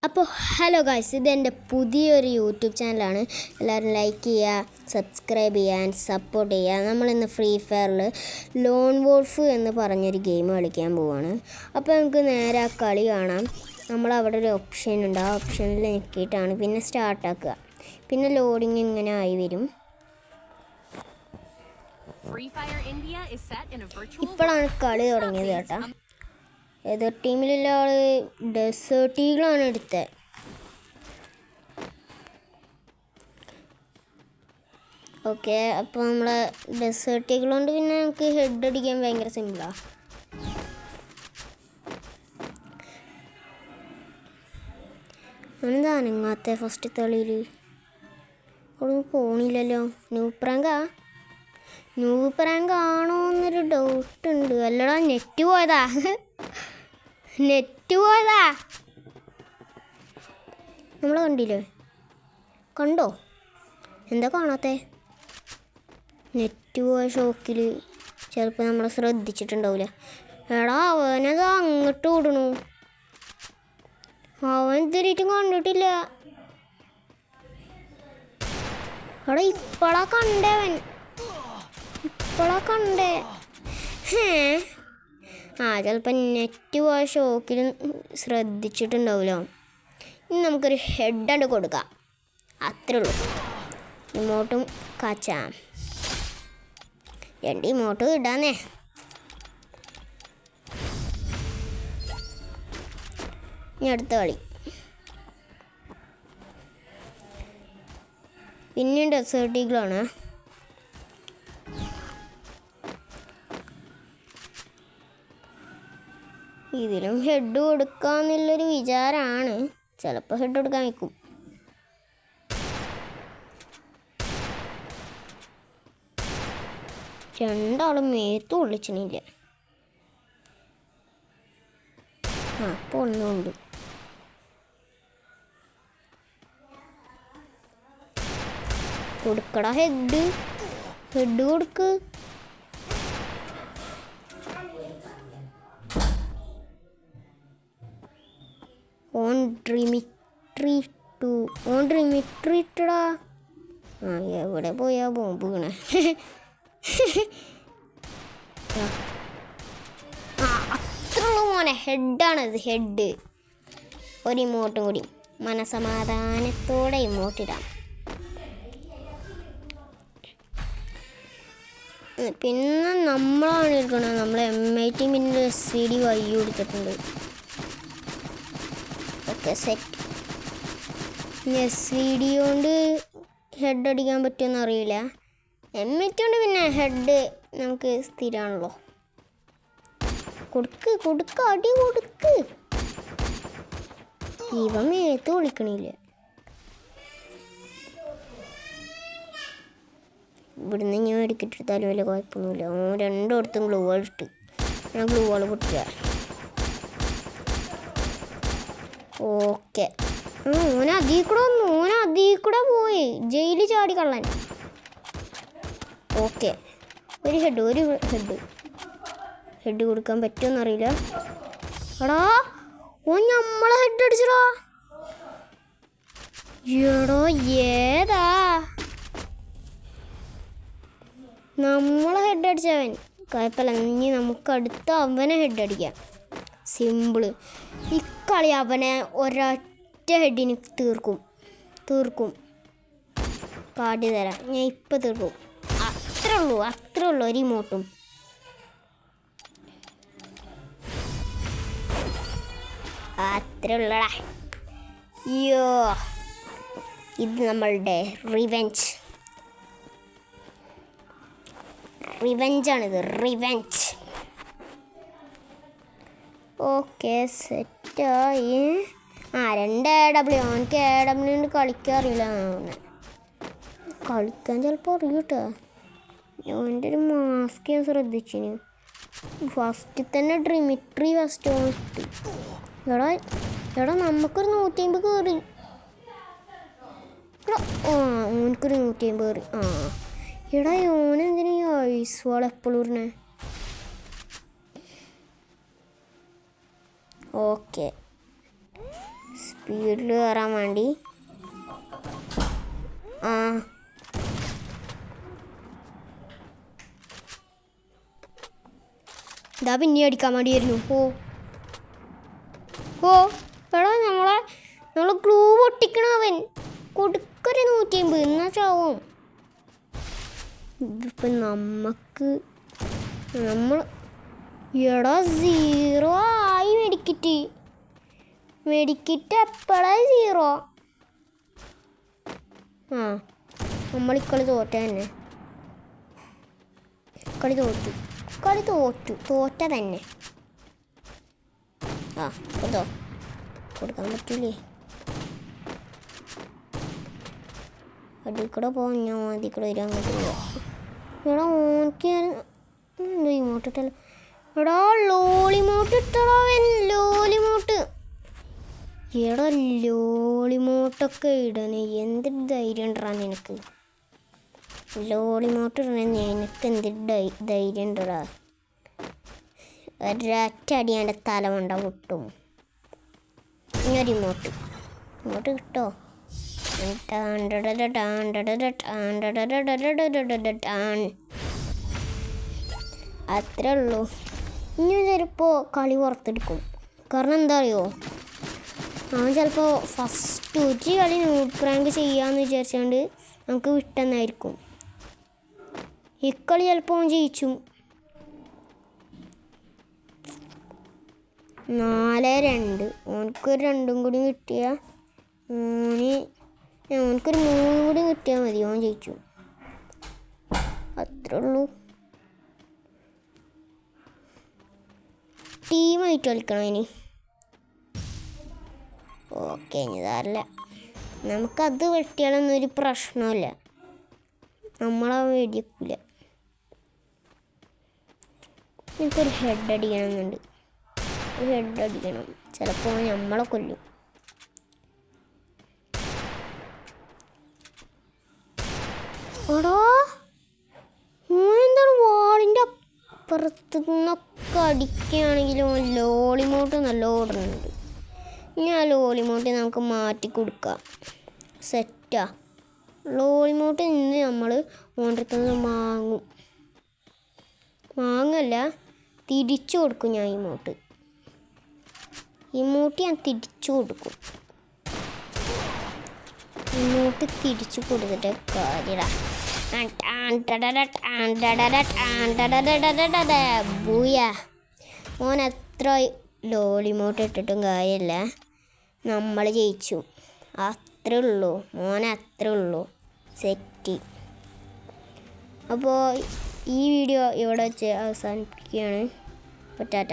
അപ്പോൾ hello guys, ഇതെൻ്റെ പുതിയൊരു യൂട്യൂബ് ചാനലാണ്. എല്ലാവരും ലൈക്ക് ചെയ്യുക, സബ്സ്ക്രൈബ് ചെയ്യാൻ സപ്പോർട്ട് ചെയ്യുക. നമ്മളിന്ന് ഫ്രീ ഫയറിൽ ലോൺ വോൾഫ് എന്ന് പറഞ്ഞൊരു ഗെയിം കളിക്കാൻ പോവുകയാണ്. അപ്പോൾ നമുക്ക് നേരെ ആ കളി കാണാം. നമ്മളവിടെ ഒരു ഓപ്ഷൻ ഉണ്ട്, ആ ഓപ്ഷനിൽ ഞെക്കിയിട്ടാണ് പിന്നെ സ്റ്റാർട്ടാക്കുക. പിന്നെ ലോഡിങ് ഇങ്ങനെ ആയി വരും. ഇപ്പോഴാണ് കളി തുടങ്ങിയത് കേട്ടോ. എതിർ ടീമിലുള്ള ആൾ ഡെസേർട്ട് ഈഗിളാണ് എടുത്തത്. ഓക്കെ, അപ്പോൾ നമ്മളെ ഡെസേർട്ട് ഈഗിൾ കൊണ്ട് പിന്നെ നമുക്ക് ഹെഡ് അടിക്കാൻ ഭയങ്കര സിമ്പിളാണ്. എന്താ നിങ്ങാത്ത ഫസ്റ്റ് തളിയിൽ അവിടെ പോണില്ലല്ലോ. ന്യൂ പ്രാങ്ക് ആണോ എന്നൊരു ഡൗട്ട് ഉണ്ട്. അല്ലടാ, നെറ്റ് പോയതാ. നമ്മൾ കണ്ടില്ലേ? കണ്ടോ? എന്താ കാണാത്തേ? നെറ്റ് പോയ ഷോക്കിൽ ചിലപ്പോൾ നമ്മൾ ശ്രദ്ധിച്ചിട്ടുണ്ടാവില്ല. എടാ, അവനത് അങ്ങോട്ട് ഓടണു. അവൻ ഇതുവരെയായിട്ടും കണ്ടിട്ടില്ല. എടാ, ഇപ്പോഴാ കണ്ടേ. ചിലപ്പോൾ നെറ്റ് പോയ ഷോക്കിൽ ശ്രദ്ധിച്ചിട്ടുണ്ടാവില്ലോ. ഇനി നമുക്കൊരു ഹെഡാണ്ട് കൊടുക്കാം, അത്രേ ഉള്ളൂ. ഇമോട്ടും കാച്ചാം. 2 ഇമോട്ടും ഇടാന്നേ. ഇനി അടുത്ത കളി. പിന്നെ ഡെസേർട്ട് ഈഗിളാണ്. ഇതിലും ഹെഡ് കൊടുക്കാന്നുള്ളൊരു വിചാരമാണ്. ചിലപ്പോൾ ഹെഡ് കൊടുക്കാൻ വയ്ക്കും. രണ്ടാളും മേത്ത് പൊള്ളിച്ചണില്ല. അപ്പോൾ ഒന്നുണ്ട്. കൊടുക്കടാ ഹെഡ് കൊടുക്ക്. ഓൺ ഡ്രീമിട്രി ഇട്ടടാ. എവിടെ പോയാ ബോംബ് വീണേ? അത്രയുള്ളൂ മോനെ. ഹെഡാണത്, ഹെഡ്. ഒരു ഇമോട്ടും കൂടി മനസമാധാനത്തോടെ ഇമോട്ടിടാം. പിന്നെ നമ്മളാണ് എടുക്കണത്. നമ്മൾ M80 പിന്നെ SCD വയ്യ കൊടുത്തിട്ടുണ്ട്. Okay, set. SCD കൊണ്ട് ഹെഡ് അടിക്കാൻ പറ്റുമെന്ന് അറിയില്ല. M80 കൊണ്ട് പിന്നെ ഹെഡ് നമുക്ക് സ്ഥിരമാണല്ലോ. കൊടുക്ക് അടി കൊടുക്ക്. ഇവ മേത്ത് വിളിക്കണില്ല. ഇവിടുന്ന് ഞാൻ എടുക്കിട്ടെടുത്താലും വലിയ കുഴപ്പമൊന്നുമില്ല. 2 ഗ്ലൂ വാൾ ഇട്ട് ഞാൻ ഗ്ലൂ വാൾ പൊട്ടില്ല. ഓക്കെ, ഓനതീ കൂടെ പോയി ജയിലിൽ ചാടി കള്ളൻ. ഓക്കെ, ഒരു ഹെഡ് കൊടുക്കാൻ പറ്റുമെന്നറിയില്ല. എടാ, ഓ നമ്മളെ ഹെഡ് അടിച്ചടാ. എടോ, ഏതാ നമ്മളെ ഹെഡ് അടിച്ചവൻ? കുഴപ്പമില്ല, ഇനി നമുക്ക് അടുത്ത അവനെ ഹെഡ് അടിക്കാം. സിമ്പിള്. ഇക്കളി അവനെ ഒരൊറ്റ ഹെഡിന് തീർക്കും. കാട്ടി തരാം, ഞാൻ ഇപ്പം തീർക്കും. അത്രേ ഉള്ളൂ. ഒരു ഇമോട്ടും. അത്രേ ഉള്ളടാ. അയ്യോ, ഇത് നമ്മളുടെ റിവെഞ്ചാണിത്. ഓക്കെ, സെറ്റായി. 2 AW. അവനക്ക് AW കൊണ്ട് കളിക്കാൻ അറിയില്ല. കളിക്കാൻ ചിലപ്പോൾ അറിയൂട്ടോ. അവൻ്റെ ഒരു മാസ്ക് ഞാൻ ശ്രദ്ധിച്ചിന്. ഫസ്റ്റ് തന്നെ ഡ്രിമിട്രി ഫസ്റ്റ് കിട്ടി. എടാ നമുക്കൊരു 150 കയറി. ഓനക്കൊരു 150 കയറി. എടാ, ഓനെന്തിനാ ഈ ഐസ് വാൾ എപ്പോഴും ഇടണേ? ഓക്കെ, സ്പീഡിൽ കയറാൻ വേണ്ടി. ആ ഇതാ പിന്നെ അടിക്കാൻ വേണ്ടിയായിരുന്നു. ഓ എടാ നമ്മളെ ഗ്ലൂ പൊട്ടിക്കണവൻ കൊടുക്കൊരു 150 എന്നാ ചാവും. ഇതിപ്പം നമ്മൾ എടാ 0 ആയി. മെഡിക്കിറ്റ് എപ്പോഴാ 0? ആ നമ്മളിക്കളി തോറ്റ തന്നെ. കളി തോറ്റ തന്നെ. ആ കൊടുക്കാൻ പറ്റൂലേ. അടിക്കൂടെ പോവാൻ ഞാൻ അതിക്കൂടെ വരാൻ പറ്റില്ല. എടാ ഓനിക്ക് എന്തോ ഇമോട്ട് ഇട്ടല്ലോ. എടാ ലോളിമോട്ട് ഇട്ടടാവൻ. എടാ ലോളിമോട്ടൊക്കെ ഇടണേ എന്ത് ധൈര്യം ഉണ്ടടാ നിനക്ക്? ലോളിമോട്ട് ഇടണേ നിനക്ക് എന്ത് ധൈര്യം ഉണ്ടടാ? ഒരറ്റടിയാൻ്റെ തലമണ്ട പൊട്ടും. ഇങ്ങനൊരു ഇങ്ങോട്ട് കിട്ടോ? അത്രേ ഉള്ളൂ. ഇനി ചിലപ്പോൾ കളി പുറത്തെടുക്കും. കാരണം എന്താ അറിയോ, അവൻ ചിലപ്പോൾ ഫസ്റ്റ് ഒരു കളി ന്യൂഡ് പ്രാങ്ക് ചെയ്യാമെന്ന് വിചാരിച്ചുകൊണ്ട് നമുക്ക് വിട്ടെന്നായിരിക്കും. ഇക്കളി ചിലപ്പോൾ അവൻ ജയിച്ചു. 4-2. ഓനക്കൊരു 2 കൂടി കിട്ടിയാൽ ഓനക്കൊരു 3 കൂടി കിട്ടിയാൽ മതി. ഓൻ ജയിച്ചു. അത്രേ ഉള്ളൂ. ടീമായിട്ട് കളിക്കണം ഇനി. ഓക്കെ ഇതല്ല, നമുക്കത് വെട്ടിയാലൊന്നും ഒരു പ്രശ്നമില്ല. നമ്മളെ വെടിയേക്കില്ല. എനിക്കൊരു ഹെഡ് അടിക്കണമെന്നുണ്ട്. ഹെഡ് അടിക്കണം. ചിലപ്പോൾ നമ്മളെ കൊല്ലും. എടാ എന്താണ് വാളിൻ്റെ അപ്പുറത്ത് നിന്നൊക്കെ അടിക്കുകയാണെങ്കിലും ലോളിമോട്ട് നല്ല ഓടുന്നുണ്ട്. ഞാൻ ലോളിമോട്ട് നമുക്ക് മാറ്റി കൊടുക്കാം. സെറ്റാ. ലോളിമോട്ട് നിന്ന് നമ്മൾ ഓണ്ടത്തുനിന്ന് വാങ്ങല്ല, തിരിച്ചു കൊടുക്കും. ഞാൻ ഇമോട്ട് ഞാൻ തിരിച്ചു കൊടുക്കും. ഇമോട്ട് തിരിച്ചു കൊടുത്തിട്ട് കാര്യടാ. ഓൻ എത്ര ലോളിമോട്ട് ഇട്ടിട്ടും കാര്യമില്ല, നമ്മൾ ജയിച്ചു. അത്രേ ഉള്ളൂ മോനെ, അത്രേ ഉള്ളൂ. സെറ്റ്. അപ്പോൾ ഈ വീഡിയോ ഇവിടെ വെച്ച് അവസാനിപ്പിക്കുകയാണ്. ടാറ്റ.